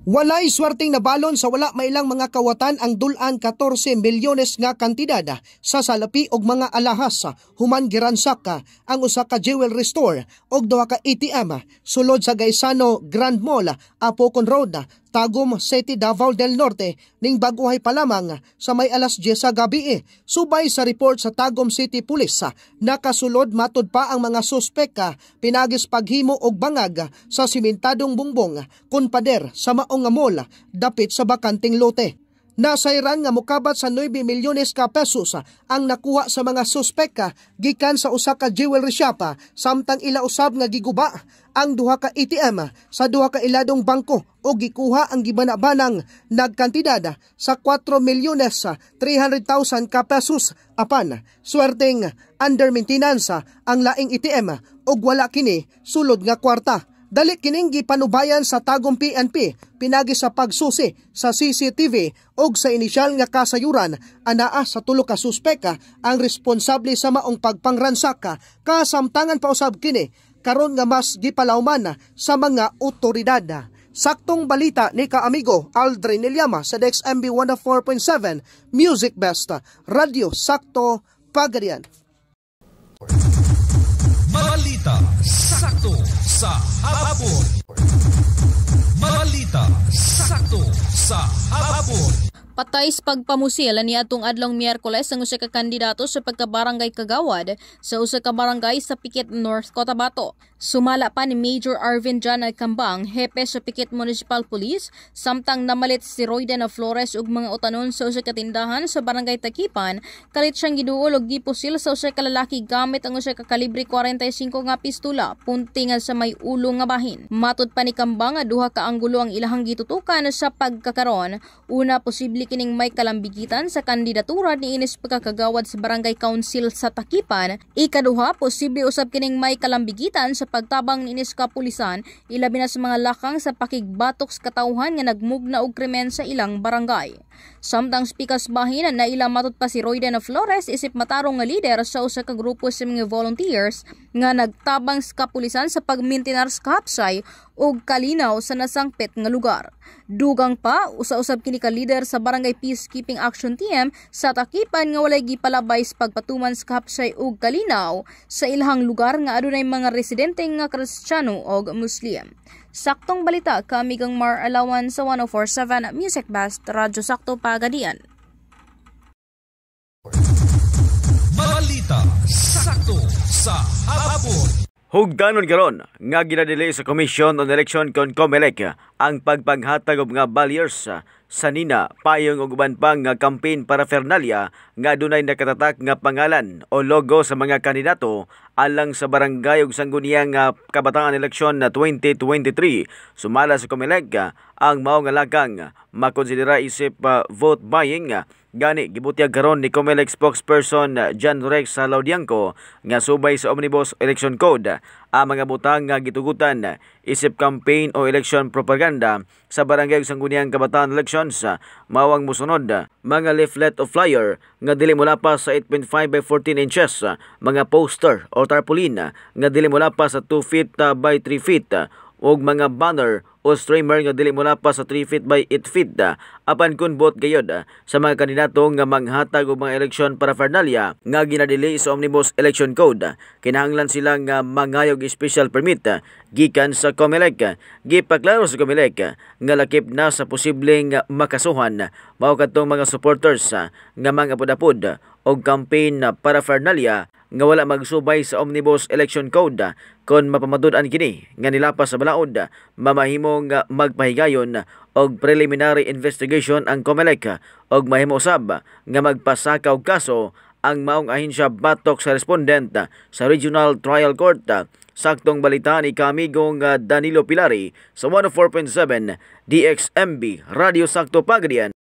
Walay swerteng nabalon sa wala mailang mga kawatan ang dulan 14 milyones nga kantidad sa salapi og mga alahas human giransak ang usa ka jewelry store og duha ka ATM sulod sa Gaisano Grand Mall, Apocon Road, Tagum City, Davao del Norte ning baguhay pa lamang sa may alas 10 sa gabi. Subay sa report sa Tagum City Police, nakasulod matud pa ang mga suspek pinagis paghimo og bangag sa simentadong bungbong kun pader sa maong mall dapit sa bakanting lote. Nasayran nga mokabat sa 9 milyones ka pesos ang nakuha sa mga suspek gikan sa usa ka jewelry shop samtang ila usab nga giguba ang duha ka ATM sa duha ka iladong bangko o gikuha ang gibana-banang nagkantidad sa 4 milyones 300,000 ka pesos apan swerteng under maintenance ang laing ATM og wala kini sulod nga kwarta. Dali kining gipanubayan sa Tagum PNP pinagi sa pagsusi sa CCTV og sa inisyal nga kasayuran anaa sa tulo ka suspek ang responsable sa maong pagpangransak kasamtangan pa usab kini karon nga mas gipalawman sa mga otoridad. Saktong balita ni kaamigo Aldrin Ilyama sa DexMB 104.7 Music Best Radio Sakto Pagadian. Balita sakto sa hapon. Balita sakto sa hapon. Patay sa pagpamusil ni atong adlong Miyerkules ang usa ka kandidato sa pagkabarangay Kagawad sa usa ka barangay sa Pikit North, Cotabato. Sumala pa ni Major Arvin John Kambang, hepe sa Pikit Municipal Police, samtang namalit si Royden Flores ug mga utanon sa usa ka tindahan sa barangay Takipan, kalit siyang giduol og gipusil sa usa ka lalaki gamit ang usa ka kalibre 45 nga pistola puntingan sa may ulo nga bahin. Matud pa ni Kambang nga duha ka anggulo ang ilahang gitutukan sa pagkakaron. Una, posible kining may kalambigitan sa kandidatura ni inis pagkakagawad sa Barangay Council sa Takipan. Ikaduha, posible usab kining may kalambigitan sa pagtabang ni inis kapulisan ilabi na sa mga lakang sa pakigbatok sa katawhan nga nagmugna og krimen sa ilang barangay. Samtang spikas bahin na ila matud pa si Royden Flores isip matarong nga lider sa usa ka grupo sa mga volunteers nga nagtabang sa kapulisan sa pagmintinar sa kahapsay ug kalinaw sa nasangpit nga lugar. Dugang pa usa-usab kini ka leader sa Barangay Peacekeeping Action Team sa Takipan nga walay gipalabay sa pagpatuman sa kahapsay ug kalinaw sa ilahang lugar nga adunay mga residente nga Kristiyano ug Muslim. Saktong balita kamigang Mar Alawan sa 104.7 Music Best Radio Sakto Pagadian. Balita sakto sa hapon. Hugdanon karon nga ginadili sa Commission on Election kon COMELEC ang pagpanghatag og mga barriers sa nina payong og uban pang nga campaign paraphernalia nga dunay nakatatak nga pangalan o logo sa mga kandidato alang sa barangay ug sangguniang kabataan eleksyon na 2023. Sumala sa COMELEC ang mao nga lakang makonsidera isip vote buying. Gani gibutyag karon ni COMELEC spokesperson John Rex Laudianco nga subay sa Omnibus Election Code ang mga butang nga gitugutan isip campaign o election propaganda sa barangay ug sangguniang kabataan elections mawang musunod mga leaflet o flyer nga dili mula pa sa 8.5 by 14 inches, mga poster o tarpaulin nga dili mula pa sa 2 feet by 3 feet ug mga banner o streamer nga dili mula pa sa 3 feet by 8 feet apan kun bot gayod sa mga kandidato nga manghatag og mga eleksyon paraphernalia nga ginadili sa Omnibus Election Code. Kinahanglan sila nga mangayog special permit gikan sa COMELEC. Gipaklaro sa COMELEC nga lakip na sa posibleng makasuhan mao kadtong mga supporters nga mangapod-apod og campaign paraphernalia nga wala magsubay sa Omnibus Election Code kon mapamatud-an kini nga nilapas sa balaod mamahimong magpahigayon og preliminary investigation ang COMELEC og mahimo usab nga magpasaka og kaso ang maong ahensya batok sa respondent sa Regional Trial Court. Saktong balita ni kamigong Danilo Pilari sa 104.7 DXMB Radio Sakto Pagadian.